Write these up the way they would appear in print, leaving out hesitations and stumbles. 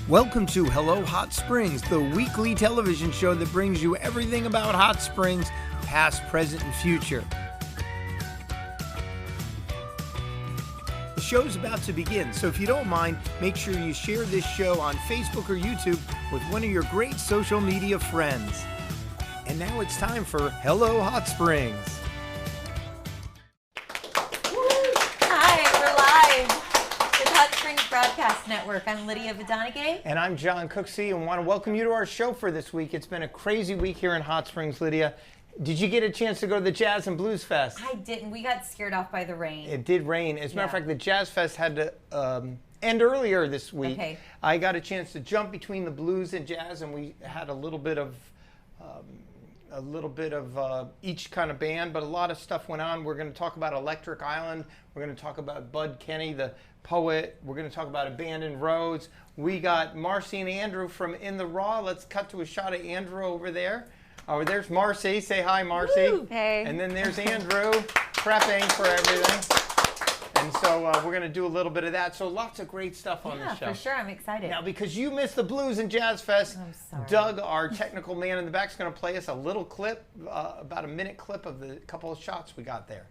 Welcome to Hello Hot Springs, the weekly television show that brings you everything about hot springs, past, present, and future. The show's about to begin, so if you don't mind, make sure you share this show on Facebook or YouTube with one of your great social media friends. And now it's time for Hello Hot Springs. Broadcast Network. I'm Lydia Vidonagay. And I'm John Cooksey, and want to welcome you to our show for this week. It's been a crazy week here in Hot Springs, Lydia. Did you get a chance to go to the Jazz and Blues Fest? I didn't. We got scared off by the rain. It did rain. As a matter of fact, the Jazz Fest had to end earlier this week. Okay. I got a chance to jump between the blues and jazz, and we had a little bit of each kind of band, but a lot of stuff went on. We're going to talk about Electric Island. We're going to talk about Bud Kenny, the poet. We're going to talk about Abandoned Roads. We got Marcy and Andrew from In the Raw. Let's cut to a shot of Andrew over there. Oh, there's Marcy. Say hi, Marcy. Woo. Hey. And then there's Andrew prepping for everything. And so we're going to do a little bit of that. So lots of great stuff on the show. Yeah, for sure. I'm excited. Now, because you missed the Blues and Jazz Fest, Doug, our technical man in the back, is going to play us a little clip, about a minute clip of the couple of shots we got there.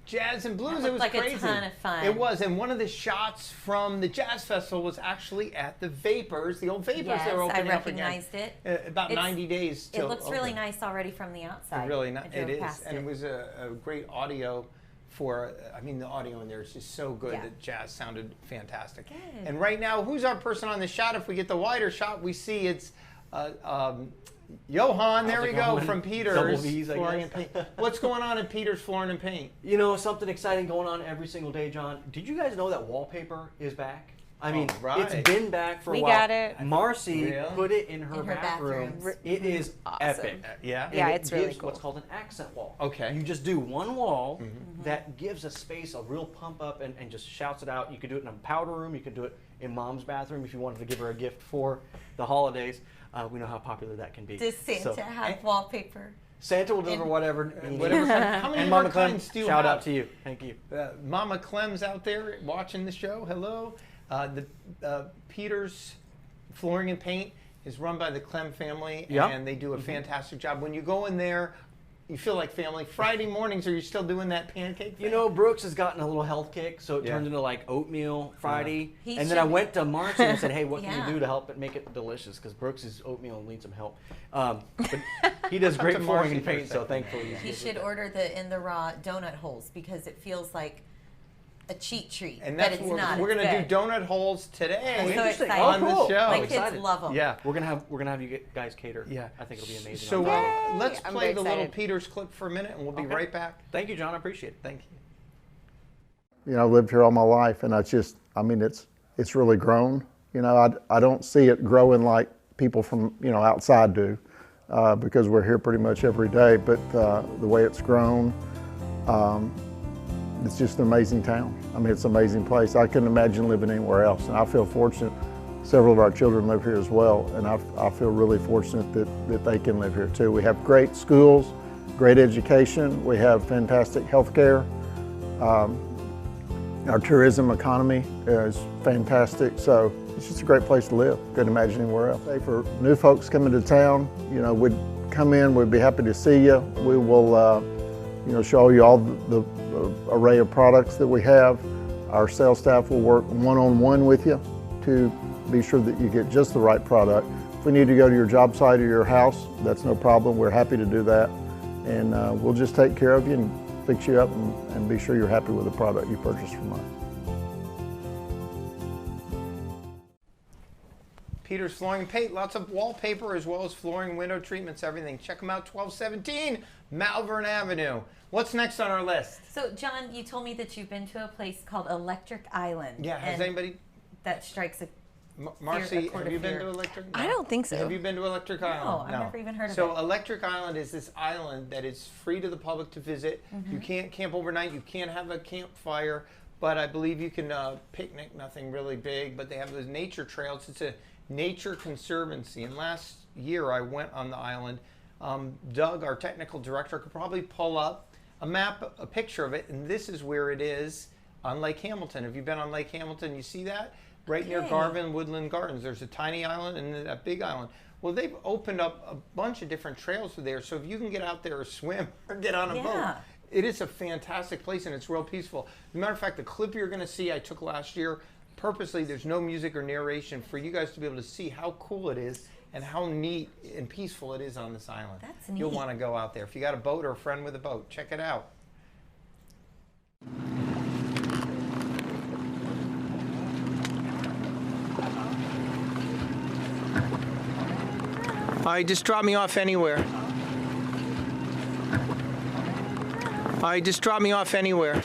Jazz and Blues, it was like crazy. A ton of fun. It was, and one of the shots from the Jazz Festival was actually at the Vapors, the old Vapors that were opening up again. I recognized it. About 90 days till it looks really nice already from the outside. It is, and it was a great audio for, I mean, the audio in there is just so good that jazz sounded fantastic. Good. And right now, who's our person on the shot? If we get the wider shot, we see it's Johan, there we go, from Peters Flooring and Paint. What's going on at Peters Flooring and Paint? You know, something exciting going on every single day, John. Did you guys know that wallpaper is back? I mean, it's been back for a while. We got it. Marcy put it in her bathroom. It is awesome. Epic. Yeah? Yeah, it's really cool. What's called an accent wall. Okay. You just do one wall that gives a space, a real pump up, and just shouts it out. You could do it in a powder room. You could do it in Mom's bathroom if you wanted to give her a gift for the holidays. We know how popular that can be. Does Santa have wallpaper? Santa will deliver whatever. How many and of Mama our Clem, clients do you shout have? out to you. Thank you. Mama Clem's out there watching the show. Hello. The Peters Flooring and Paint is run by the Clem family, and they do a fantastic job. When you go in there, you feel like family. Friday mornings, are you still doing that pancake thing? You know, Brooks has gotten a little health kick, so it turns into like oatmeal Friday. He and then I went to Marcy and said, hey, what can you do to help it make it delicious? Because Brooks' oatmeal needs some help. But he does great flooring and paint, so thankfully. He should order the In the Raw Doughnut Holes because it feels like a cheat treat, and that's but it's what not. we're going to do Doughnut Holes today on the show. My kids love them. Yeah, we're gonna have you guys cater. Yeah, I think it'll be amazing. So let's play the little Peters clip for a minute, and we'll be right back. Thank you, John. I appreciate it. Thank you. You know, I've lived here all my life, and it's really grown. You know, I don't see it growing like people from outside do, because we're here pretty much every day. But the way it's grown. It's just an amazing town. I mean, it's an amazing place. I couldn't imagine living anywhere else. And I feel fortunate. Several of our children live here as well. And I feel really fortunate that they can live here too. We have great schools, great education. We have fantastic health care. Our tourism economy is fantastic, so it's just a great place to live. Couldn't imagine anywhere else. Say for new folks coming to town, we'd come in, we'd be happy to see you. We will, show you all the array of products that we have. Our sales staff will work one-on-one with you to be sure that you get just the right product. If we need to go to your job site or your house, that's no problem. We're happy to do that. And we'll just take care of you and fix you up and be sure you're happy with the product you purchase from us. Peter's Flooring and Paint, lots of wallpaper as well as flooring, window treatments, everything. Check them out, 1217 Malvern Avenue. What's next on our list? So, John, you told me that you've been to a place called Electric Island. Yeah, has anybody? That strikes a Marcy, have you been to Electric? I don't think so. Have you been to Electric Island? No, I've never even heard of it. So Electric Island is this island that is free to the public to visit. You can't camp overnight. You can't have a campfire, but I believe you can picnic. Nothing really big, but they have those nature trails. It's a nature conservancy. And last year I went on the island. Doug, our technical director, could probably pull up a map, a picture of it, and this is where it is on Lake Hamilton. Have you been on Lake Hamilton? You see that? Right near Garvin Woodland Gardens. There's a tiny island and then that big island. Well, they've opened up a bunch of different trails there, so if you can get out there or swim or get on a boat, it is a fantastic place and it's real peaceful. As a matter of fact, the clip you're going to see I took last year, purposely there's no music or narration for you guys to be able to see how cool it is and how neat and peaceful it is on this island. That's neat. You'll want to go out there. If you got a boat or a friend with a boat, check it out. All right, just drop me off anywhere. All right, just drop me off anywhere.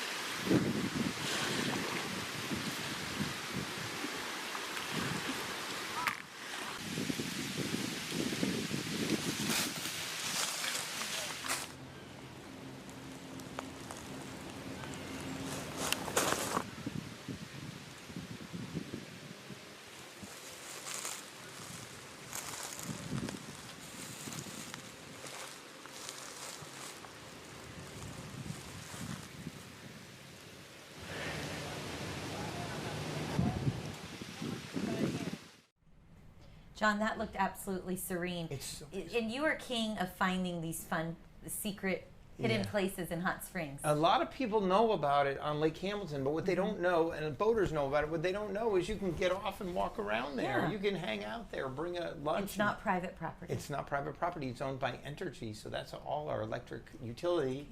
John, that looked absolutely serene. It's so And you are king of finding these fun, secret, hidden places in hot springs. A lot of people know about it on Lake Hamilton, but what they don't know, and boaters know about it, what they don't know is you can get off and walk around there. Yeah. You can hang out there, bring a lunch. It's not private property. It's not private property. It's owned by Entergy, so that's all our electric utility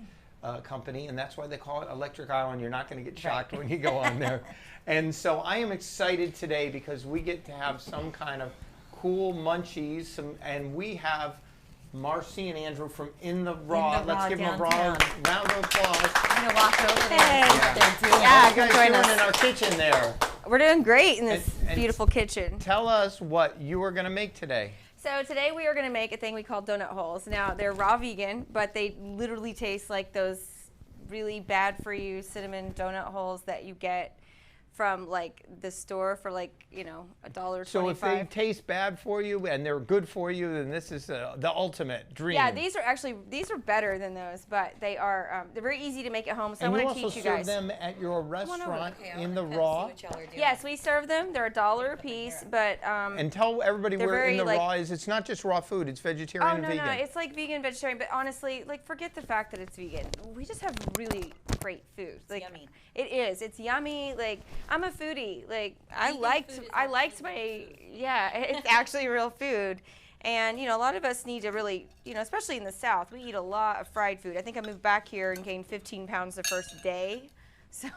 company, and that's why they call it Electric Island. You're not going to get shocked when you go on there. And so I am excited today because we get to have some kind of cool munchies, and we have Marcy and Andrew from In the Raw. Let's give them a round of applause. I'm going to walk over there Hey. and see what they're doing. Yeah, What are you come guys join doing us. in our kitchen there? We're doing great in this And beautiful kitchen. Tell us what you were going to make today. So today we are going to make a thing we call Doughnut Holes. Now they're raw vegan, but they literally taste like those really bad for you cinnamon donut holes that you get from like the store for like, $1.25. So if they taste bad for you and they're good for you, then this is the ultimate dream. Yeah, these are better than those, but they are they're very easy to make at home. So and I you want to also teach you serve guys. them at your on over. restaurant Okay, I In wanna the kinda Raw. see what y'all are doing. Yes, we serve them. They're $1 a piece, but And tell everybody they're where In very, the like- Raw is. It's not just raw food. It's vegetarian oh and no, vegan. no, it's like vegan, vegetarian. But honestly, like forget the fact that it's vegan. We just have really great food. Like yummy. it is. It's yummy. Like I'm a foodie. Like Vegan food is I liked my it's actually real food. And a lot of us need to really, especially in the South, we eat a lot of fried food. I think I moved back here and gained 15 pounds the first day. So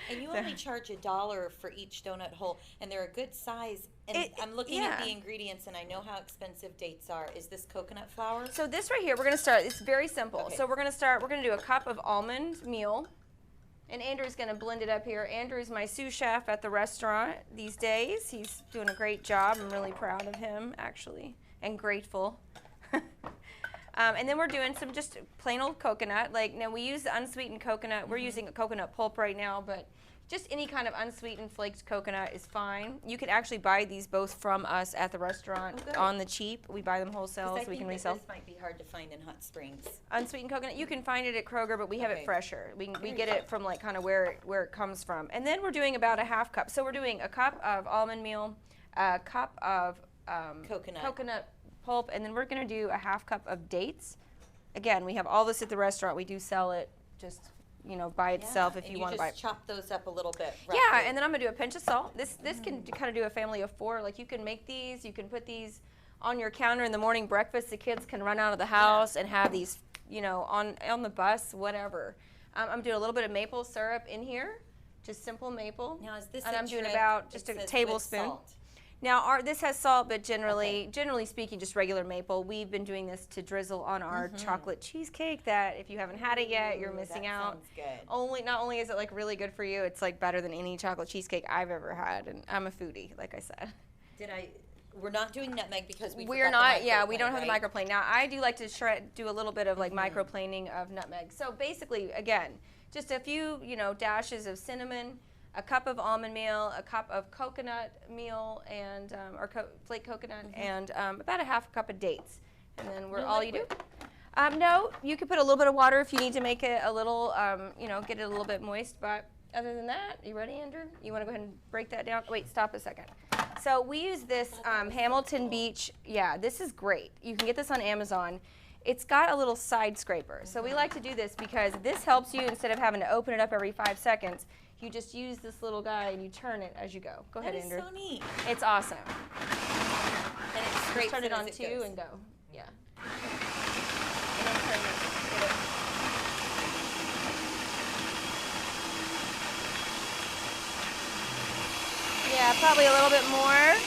And you only charge $1 for each donut hole, and they're a good size. And I'm looking at the ingredients, and I know how expensive dates are. Is this coconut flour? So this right here, we're gonna start. It's very simple. Okay. So we're gonna do a cup of almond meal, and Andrew's gonna blend it up here. Andrew's my sous chef at the restaurant these days. He's doing a great job. I'm really proud of him, actually, and grateful. And then we're doing some just plain old coconut. Like now we use the unsweetened coconut. We're using a coconut pulp right now, but Just any kind of unsweetened flaked coconut is fine. You can actually buy these both from us at the restaurant on the cheap. We buy them wholesale so we can resell. This might be hard to find in Hot Springs. Unsweetened coconut, you can find it at Kroger, but we have it fresher. We get it from like kind of where it comes from. And then we're doing about a half cup. So we're doing a cup of almond meal, a cup of coconut pulp, and then we're going to do a half cup of dates. Again, we have all this at the restaurant. We do sell it just by itself if you want to buy it. Just chop those up a little bit. Yeah, and then I'm gonna do a pinch of salt. This can kind of do a family of 4. Like you can make these, you can put these on your counter in the morning breakfast. The kids can run out of the house and have these, on the bus, whatever. I'm doing a little bit of maple syrup in here, just simple maple. Now is this? And I'm doing about just a tablespoon. Now this has salt, but generally speaking, just regular maple. We've been doing this to drizzle on our chocolate cheesecake that if you haven't had it yet, you're missing out. Sounds good. Not only is it like really good for you, it's like better than any chocolate cheesecake I've ever had, and I'm a foodie, like I said. We're not doing nutmeg because we're not. Yeah, we don't have the microplane. Now I do like to do a little bit of like microplaning of nutmeg. So basically, again, just a few dashes of cinnamon, a cup of almond meal, a cup of coconut meal, and flake coconut, and about a half a cup of dates. And then all you do. No, you could put a little bit of water if you need to make it a little, get it a little bit moist. But other than that, you ready, Andrew? You want to go ahead and break that down? Wait, stop a second. So we use this Hamilton Beach. Yeah, this is great. You can get this on Amazon. It's got a little side scraper. So we like to do this because this helps you instead of having to open it up every 5 seconds. You just use this little guy and you turn it as you go. Go ahead, Andrew. That is so neat. It's awesome. And it scrapes turn it on 2 and go. Yeah. And then turn it. Yeah, probably a little bit more.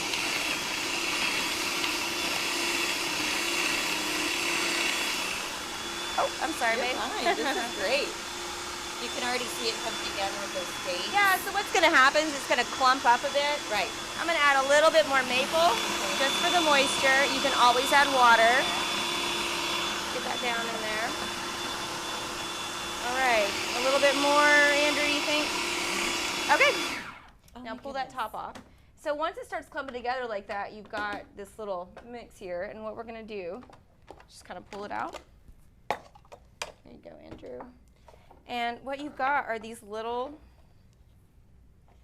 Oh, I'm sorry, babe. This is great. You can already see it come together with those dates. Yeah, so what's going to happen is it's going to clump up a bit. Right. I'm going to add a little bit more maple just for the moisture. You can always add water. Get that down in there. All right. A little bit more, Andrew, you think? Okay. Now pull that top off. So once it starts clumping together like that, you've got this little mix here. And what we're going to do, just kind of pull it out. There you go, Andrew. And what you've got are these little,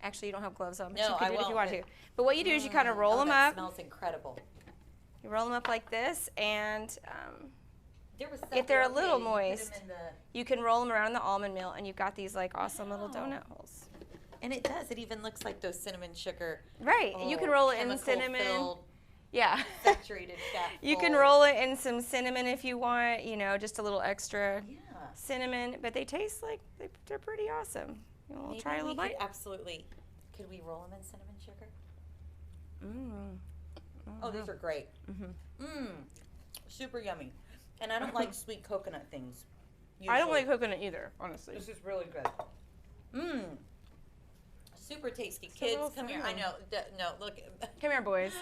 actually you don't have gloves on, but you can do it if you want to. But what you do is you kind of roll them up. It smells incredible. You roll them up like this, and if they're a little moist, you can roll them around the almond meal, and you've got these like awesome little donut holes. And it does. It even looks like those cinnamon sugar. Right. You can roll it in cinnamon. Yeah. Saturated fat. You can roll it in some cinnamon if you want, just a little extra cinnamon. But they taste like they're pretty awesome. We'll try a little bite. Absolutely. Could we roll them in cinnamon sugar? Oh, these are great. Super yummy. And I don't like sweet coconut things. Usually. I don't like coconut either, honestly. This is really good. Super tasty. Kids, come here. I know. No, look. Come here, boys.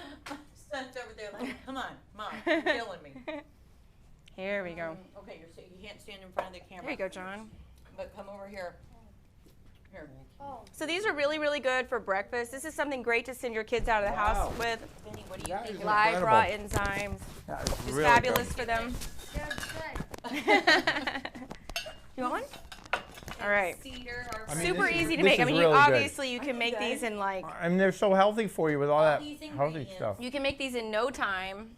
Son's over there like, come on, Mom, you're killing me. Here we go. Okay, you can't stand in front of the camera. There you go, John. But come over here. Here. So these are really, really good for breakfast. This is something great to send your kids out of the house with. Benny, what do you think? Live raw enzymes. It's really fabulous for them. You want one? All right. Super easy to make. I mean, you can make these in like. I mean, they're so healthy for you with all that healthy stuff. You can make these in no time.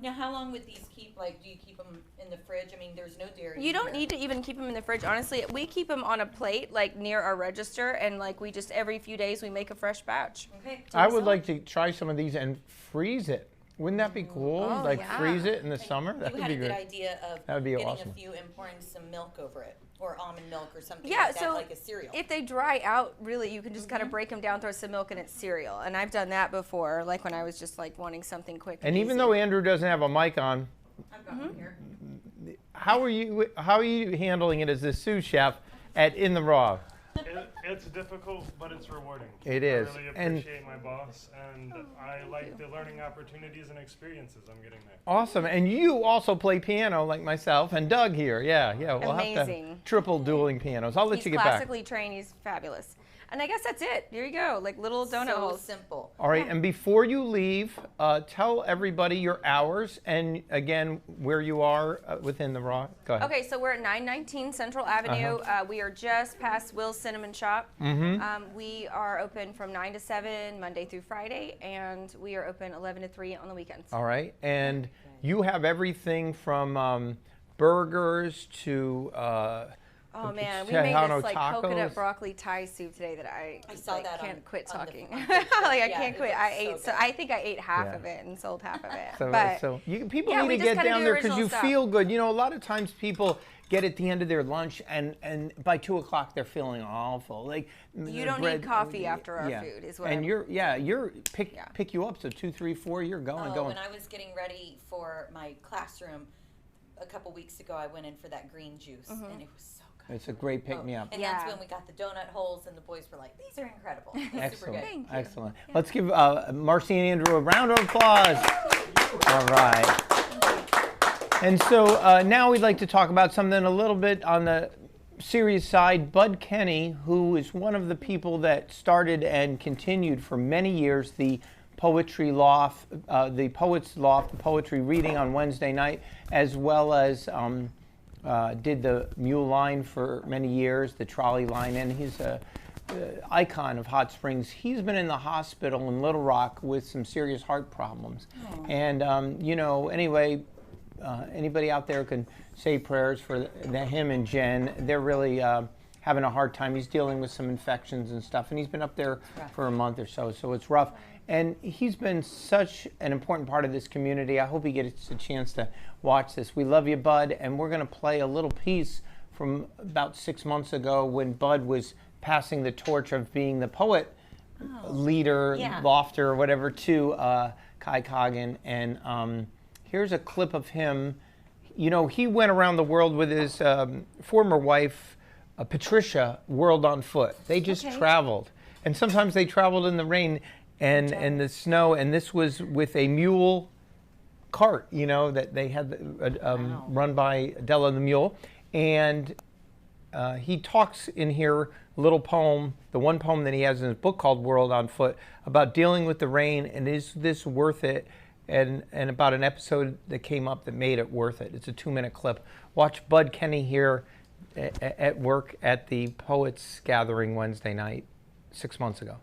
Now, how long would these keep? Like, do you keep them in the fridge? I mean, there's no dairy. You don't need to even keep them in the fridge. Honestly, we keep them on a plate, like near our register, and like we just every few days we make a fresh batch. Okay. I would like to try some of these and freeze it. Wouldn't that be cool? Oh, like freeze it in the summer? That would be good. You had a good idea of that would be getting awesome. a few and pouring some milk over it, or almond milk or something like that, so like a cereal. If they dry out, really, you can just kind of break them down, throw some milk, and it's cereal. And I've done that before, like when I was just like wanting something quick. And even though Andrew doesn't have a mic on, I've got one here. How are you handling it as the sous chef at In the Raw? It's difficult, but it's rewarding. It is. I really appreciate my boss, and I like the learning opportunities and experiences I'm getting there. Awesome. And you also play piano like myself and Doug here. Yeah. We'll have to have triple dueling pianos. I'll let you get back. He's classically trained. He's fabulous. And I guess that's it. There you go, like little donut holes. Simple. All right, and before you leave, tell everybody your hours and again where you are within the Raw. Go ahead. Okay, so we're at 919 Central Avenue. We are just past Will's Cinnamon Shop. We are open from 9 to 7 Monday through Friday, and we are open 11 to 3 on the weekends. All right, and you have everything from burgers to oh man, we made this like coconut broccoli Thai soup today that I saw like, that can't quit talking. Like I can't quit. I ate so I think I ate half of it and sold half of it. So people need to get down there because you feel good. You know, a lot of times people get at the end of their lunch and by 2 o'clock they're feeling awful. Like you don't need coffee after our food is what. And pick you up. So 2, 3, 4, you're going. When I was getting ready for my classroom a couple weeks ago, I went in for that green juice, and it was so good. It's a great pick-me-up. And that's when we got the donut holes, and the boys were like, "These are incredible." Excellent, super good. excellent. Let's give Marcy and Andrew a round of applause. All right. And so now we'd like to talk about something a little bit on the serious side. Bud Kenny, who is one of the people that started and continued for many years the Poetry Loft, the Poets Loft, the poetry reading on Wednesday night, as well as did the mule line for many years, the trolley line, and he's a icon of Hot Springs. He's been in the hospital in Little Rock with some serious heart problems. And, you know, anyway, anybody out there can say prayers for him and Jen. They're really having a hard time. He's dealing with some infections and stuff, and he's been up there for a month or so, so it's rough. And he's been such an important part of this community. I hope he gets a chance to watch this. We love you, Bud, and we're going to play a little piece from about 6 months ago when Bud was passing the torch of being the poet leader, lofter, or whatever, to Kai Coggin. And here's a clip of him. You know, he went around the world with his former wife, Patricia, world on foot. They just traveled. And sometimes they traveled in the rain and the snow, and this was with a mule cart, you know, that they had run by Della the mule. And he talks in here a little poem, the one poem that he has in his book called World on Foot, about dealing with the rain and is this worth it, and about an episode that came up that made it worth it. It's a 2-minute clip. Watch Bud Kenny here at work at the Poets Gathering Wednesday night 6 months ago.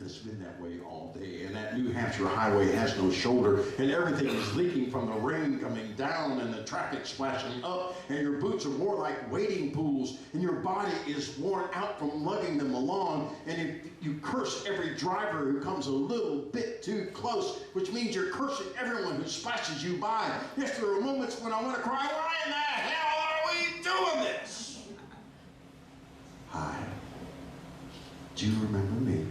It's been that way all day, and that New Hampshire highway has no shoulder, and everything is leaking from the rain coming down and the traffic splashing up, and your boots are more like wading pools, and your body is worn out from lugging them along, and you curse every driver who comes a little bit too close, which means you're cursing everyone who splashes you by. Yes, there are moments when I want to cry, why in the hell are we doing this? Hi. Do you remember me?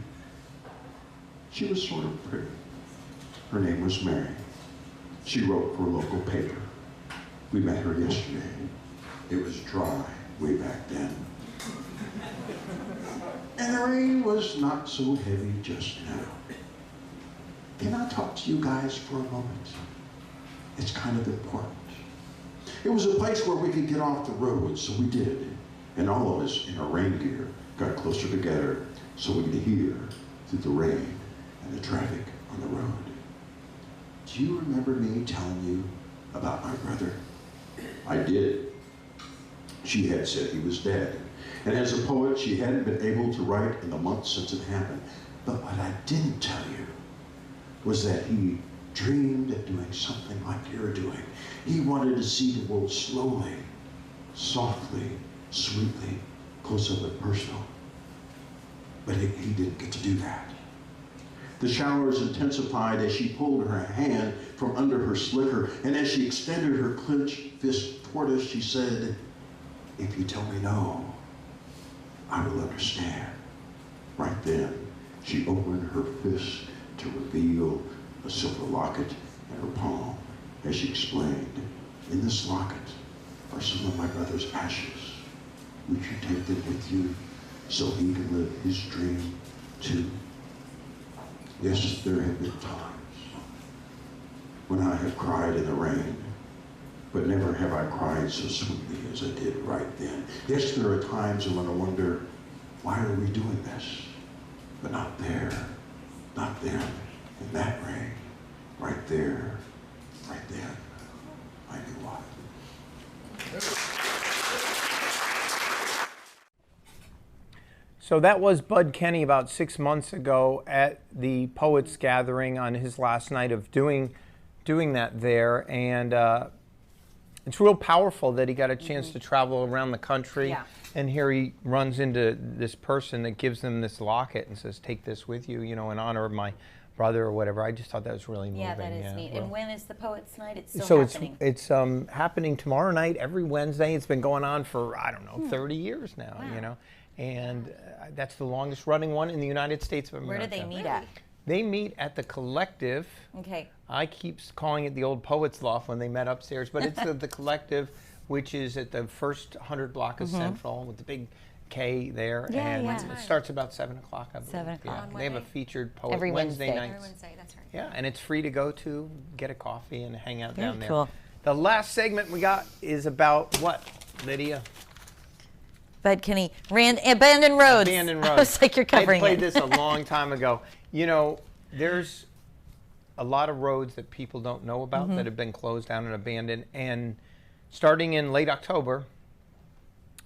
She was sort of pretty. Her name was Mary. She wrote for a local paper. We met her yesterday. It was dry way back then. And the rain was not so heavy just now. Can I talk to you guys for a moment? It's kind of important. It was a place where we could get off the road, so we did. And all of us in our rain gear got closer together so we could hear through the rain and the traffic on the road. Do you remember me telling you about my brother? I did. She had said he was dead. And as a poet, she hadn't been able to write in the months since it happened. But what I didn't tell you was that he dreamed of doing something like you're doing. He wanted to see the world slowly, softly, sweetly, close up and personal. But he didn't get to do that. The showers intensified as she pulled her hand from under her slicker, and as she extended her clenched fist toward us, she said, "If you tell me no, I will understand." Right then, she opened her fist to reveal a silver locket in her palm. As she explained, "In this locket are some of my brother's ashes. Would you take them with you so he can live his dream too?" Yes, there have been times when I have cried in the rain, but never have I cried so sweetly as I did right then. Yes, there are times when I wonder why are we doing this? But not there, not then, in that ring, right there, right then, I knew why. So that was Bud Kenny about 6 months ago at the Poets Gathering on his last night of doing that there. And it's real powerful that he got a chance to travel around the country. Yeah. And here he runs into this person that gives them this locket and says, take this with you, you know, in honor of my brother or whatever. I just thought that was really moving. Yeah, that is neat. And when is the Poets Night? It's still so happening. It's happening tomorrow night, every Wednesday. It's been going on for, I don't know, 30 years now, you know. And that's the longest running one in the United States of America. Where do they meet at? They meet at the Collective. Okay. I keep calling it the old Poets Loft when they met upstairs, but it's the Collective, which is at the first 100 block of Central with the big K there. Yeah, and yeah. it starts about 7 o'clock, I believe. 7 o'clock. Yeah. They have a featured poet Every Wednesday. nights. Every Wednesday, that's right. Yeah, and it's free to go to, get a coffee and hang out Very down there. cool. The last segment we got is about what, Lydia? Bud Kenny, Abandoned Roads. Abandoned Roads. I was like, you're covering I played it. this a long time ago. You know, there's a lot of roads that people don't know about that have been closed down and abandoned. And starting in late October,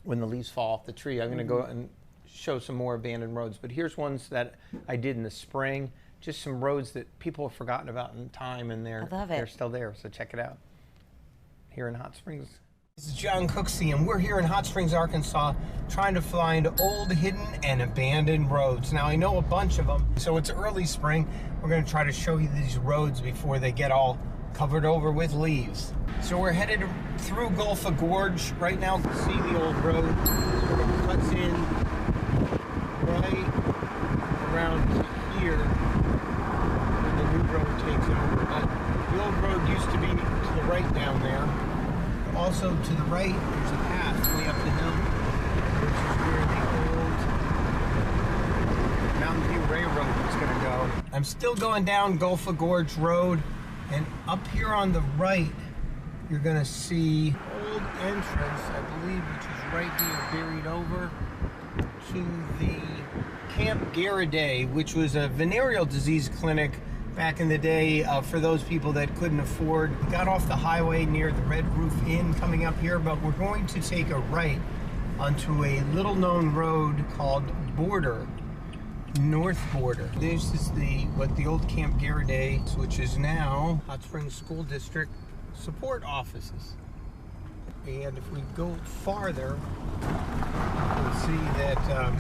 when the leaves fall off the tree, I'm going to go and show some more abandoned roads. But here's ones that I did in the spring. Just some roads that people have forgotten about in time, and they're still there. So check it out. Here in Hot Springs. This is John Cooksey, and we're here in Hot Springs, Arkansas, trying to find old, hidden, and abandoned roads. Now, I know a bunch of them, so it's early spring. We're going to try to show you these roads before they get all covered over with leaves. So we're headed through Gulfa Gorge right now. See the old road sort of cuts in right around here, and the new road takes over. But the old road used to be to the right down there. Also to the right, there's a path way up the hill, which is where the old Mountain View Railroad is going to go. I'm still going down Gulfa Gorge Road, and up here on the right, you're going to see old entrance, I believe, which is right here, buried over to the Camp Garriday, which was a venereal disease clinic back in the day for those people that couldn't afford. We got off the highway near the Red Roof Inn coming up here, but we're going to take a right onto a little known road called North Border. This is what the old Camp Garriday, which is now Hot Springs School District support offices. And if we go farther, you'll see that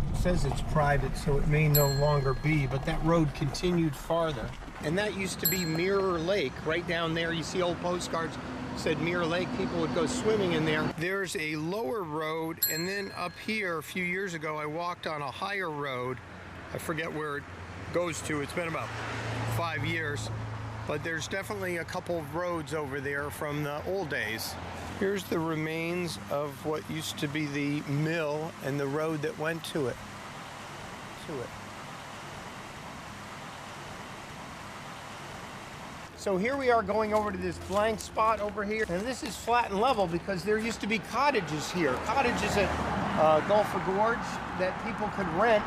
it says it's private, so it may no longer be, but that road continued farther. And that used to be Mirror Lake. Right down there, you see old postcards said Mirror Lake. People would go swimming in there. There's a lower road, and then up here a few years ago I walked on a higher road. I forget where it goes to. It's been about 5 years, but there's definitely a couple of roads over there from the old days. Here's the remains of what used to be the mill and the road that went to it. So here we are going over to this blank spot over here, and this is flat and level because there used to be cottages here. Cottages at Gulfa Gorge that people could rent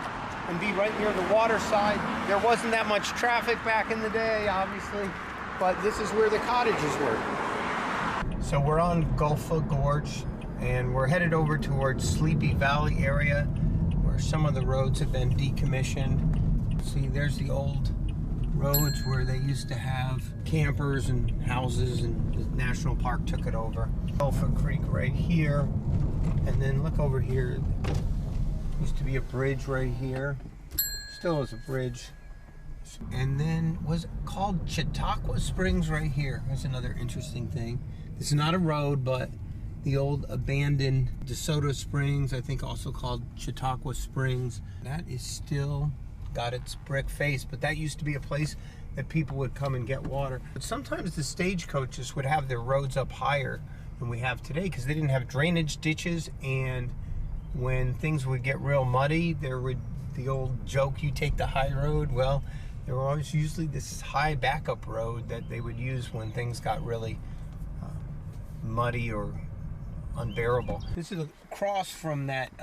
and be right near the water side. There wasn't that much traffic back in the day, obviously, but this is where the cottages were. So we're on Gulfa Gorge, and we're headed over towards Sleepy Valley area, where some of the roads have been decommissioned. See, there's the old roads where they used to have campers and houses, and the National Park took it over. Gulfa Creek right here, and then look over here. Used to be a bridge right here. Still is a bridge. And then was called Chautauqua Springs right here. That's another interesting thing. It's not a road, but the old abandoned DeSoto Springs, I think also called Chautauqua Springs. That is still got its brick face, but that used to be a place that people would come and get water. But sometimes the stagecoaches would have their roads up higher than we have today because they didn't have drainage ditches, and when things would get real muddy, there would the old joke, you take the high road. Well, there was usually this high backup road that they would use when things got really muddy or unbearable. This is across from that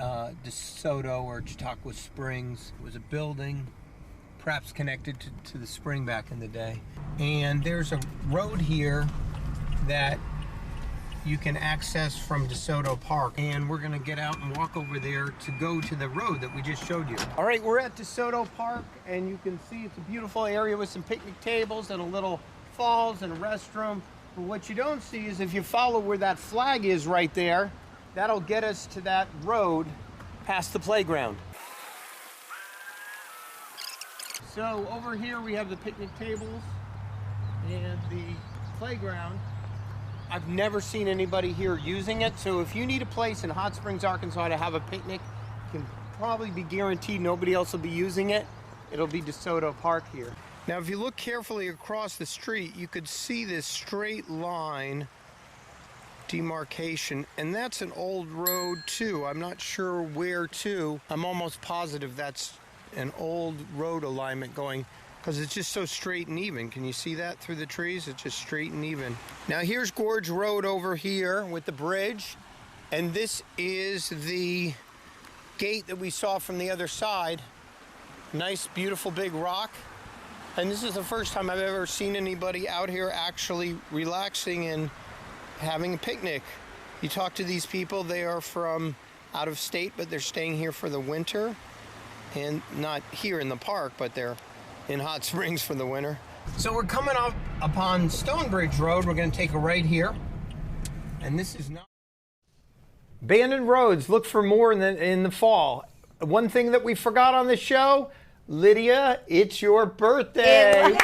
DeSoto or Chautauqua Springs. It was a building, perhaps connected to the spring back in the day. And there's a road here that you can access from DeSoto Park. And we're gonna get out and walk over there to go to the road that we just showed you. All right, we're at DeSoto Park, and you can see it's a beautiful area with some picnic tables and a little falls and a restroom. But what you don't see is if you follow where that flag is right there, that'll get us to that road past the playground. So over here we have the picnic tables and the playground. I've never seen anybody here using it, so if you need a place in Hot Springs, Arkansas to have a picnic, you can probably be guaranteed nobody else will be using it. It'll be DeSoto Park here. Now if you look carefully across the street, you could see this straight line demarcation, and that's an old road too. I'm not sure where to. I'm almost positive that's an old road alignment going, because it's just so straight and even. Can you see that through the trees? It's just straight and even. Now here's Gorge Road over here with the bridge, and this is the gate that we saw from the other side. Nice, beautiful big rock. And this is the first time I've ever seen anybody out here actually relaxing and having a picnic. You talk to these people, they are from out of state, but they're staying here for the winter. And not here in the park, but they're in Hot Springs for the winter. So we're coming up upon Stonebridge Road. We're going to take a right here. And this is not... Abandoned roads. Look for more in the fall. One thing that we forgot on the show, Lydia, it's your birthday.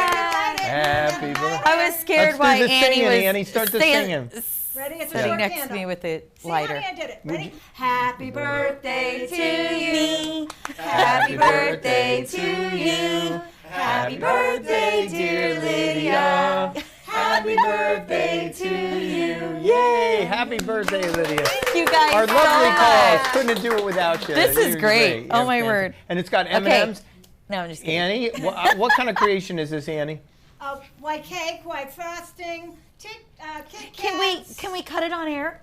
Happy birthday. I was scared why Annie was Annie, start the singing. Ready? It's Sitting a next candle. to me with the See, lighter. honey, I did it. Ready? Happy birthday to you. Happy birthday to you. Happy birthday, dear Lydia. Happy birthday to you. Yay! Happy birthday, Lydia. Thank you guys Our so lovely calls. much. Couldn't do it without you. This is You're great. Oh, You're my fantastic. word. And it's got Okay. M&Ms. No, I'm just kidding. Annie, what kind of creation is this, Annie? White cake, white frosting, Kit Can we cut it on air?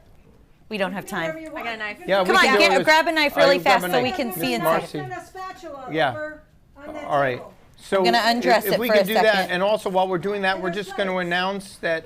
We don't have time. I got a knife. Yeah, Come we can on, go with- grab a knife All right, really grab fast a so we knife. can see Miss inside. Marcy. And a spatula Yeah. over on that All right. table. So I'm gonna undress if it we for can a do that, second. and also while we're doing that, we're just going to announce that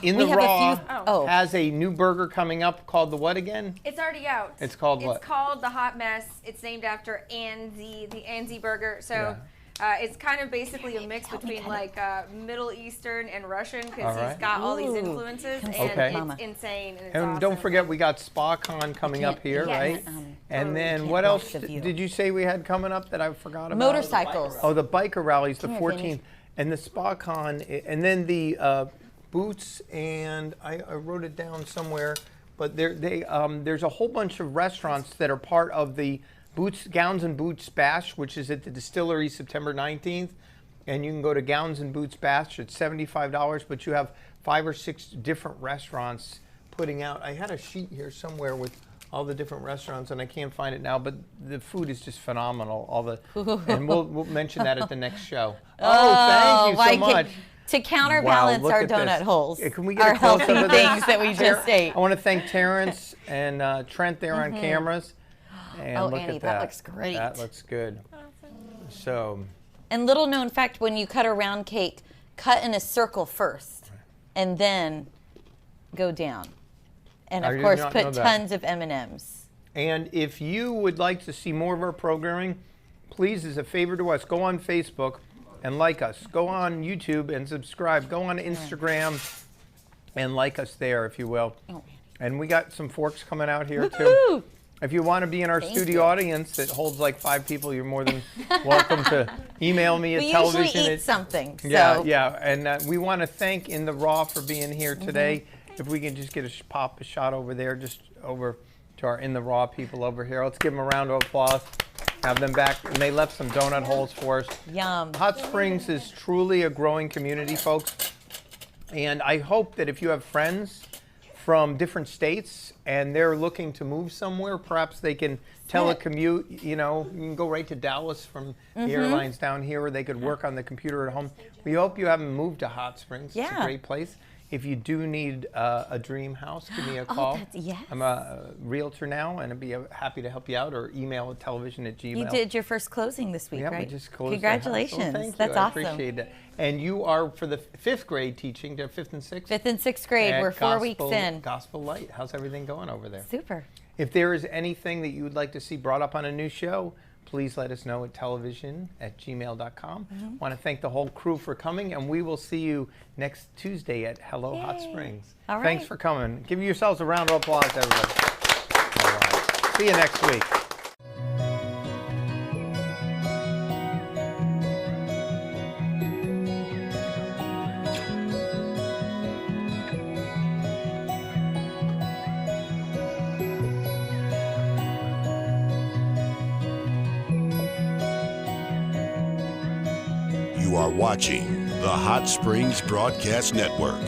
In We the have Raw a few. Oh. has a new burger coming up called the what again? It's already out. It's called what? It's called the Hot Mess. It's named after Anzi, the Anzi burger. So it's kind of basically a mix between like Middle Eastern and Russian because All right. he's got all these Ooh. influences and Okay. it's insane and it's And awesome. don't forget, we got SpaCon coming up here, Yes. right? And totally then can't what watch else the view. did you say we had coming up that I forgot about? Motorcycles. Oh, the biker rallies, the Come here, 14th, Vinny. and the SpaCon, and then the boots, and I wrote it down somewhere, but there's a whole bunch of restaurants that are part of the Gowns and Boots Bash, which is at the distillery September 19th, and you can go to Gowns and Boots Bash. It's $75, but you have 5 or 6 different restaurants putting out. I had a sheet here somewhere with all the different restaurants, and I can't find it now, but the food is just phenomenal. And we'll mention that at the next show. Oh, thank you so much. To counterbalance Wow, our look at donut this. holes, Can we get our a close-up healthy of this? things that we just ate. I want to thank Terrence and Trent there on cameras. And Oh, look Annie, at that looks great. That looks good. So, And little known fact, when you cut a round cake, cut in a circle first, and then go down. And I of did course, not know put that. tons of M&Ms. and if you would like to see more of our programming, please, as a favor to us, go on Facebook and like us. Go on YouTube and subscribe. Go on Instagram and like us there, if you will. Oh. And we got some forks coming out here, too. Woohoo! If you want to be in our Thank studio you. audience that holds like 5 people, you're more than welcome to email me at We television. usually eat something, so. Yeah. And we want to thank In the Raw for being here today. If we can just get pop a shot over there, just over to our In the Raw people over here. Let's give them a round of applause. Have them back. And they left some donut holes for us. Yum. Hot Springs is truly a growing community, folks. And I hope that if you have friends from different states and they're looking to move somewhere, perhaps they can telecommute. You know, you can go right to Dallas from the airlines down here, or they could work on the computer at home. We hope you haven't moved to Hot Springs. It's Yeah. a great place. If you do need a dream house, give me a call. Yes. I'm a realtor now, and I'd be happy to help you out, or email television@gmail. You did your first closing this week, Yeah, right? we just closed. Congratulations. Well, thank you. That's I awesome. appreciate it. And you are for the 5th grade teaching, to 5th and 6th? 5th and 6th grade. at We're 4 weeks Gospel- in. Gospel Light. How's everything going over there? Super. If there is anything that you would like to see brought up on a new show, please let us know at television@gmail.com. Want to thank the whole crew for coming, and we will see you next Tuesday at Hello Hot Springs. All right. Thanks for coming. Give yourselves a round of applause, everybody. All right. See you next week. You are watching the Hot Springs Broadcast Network.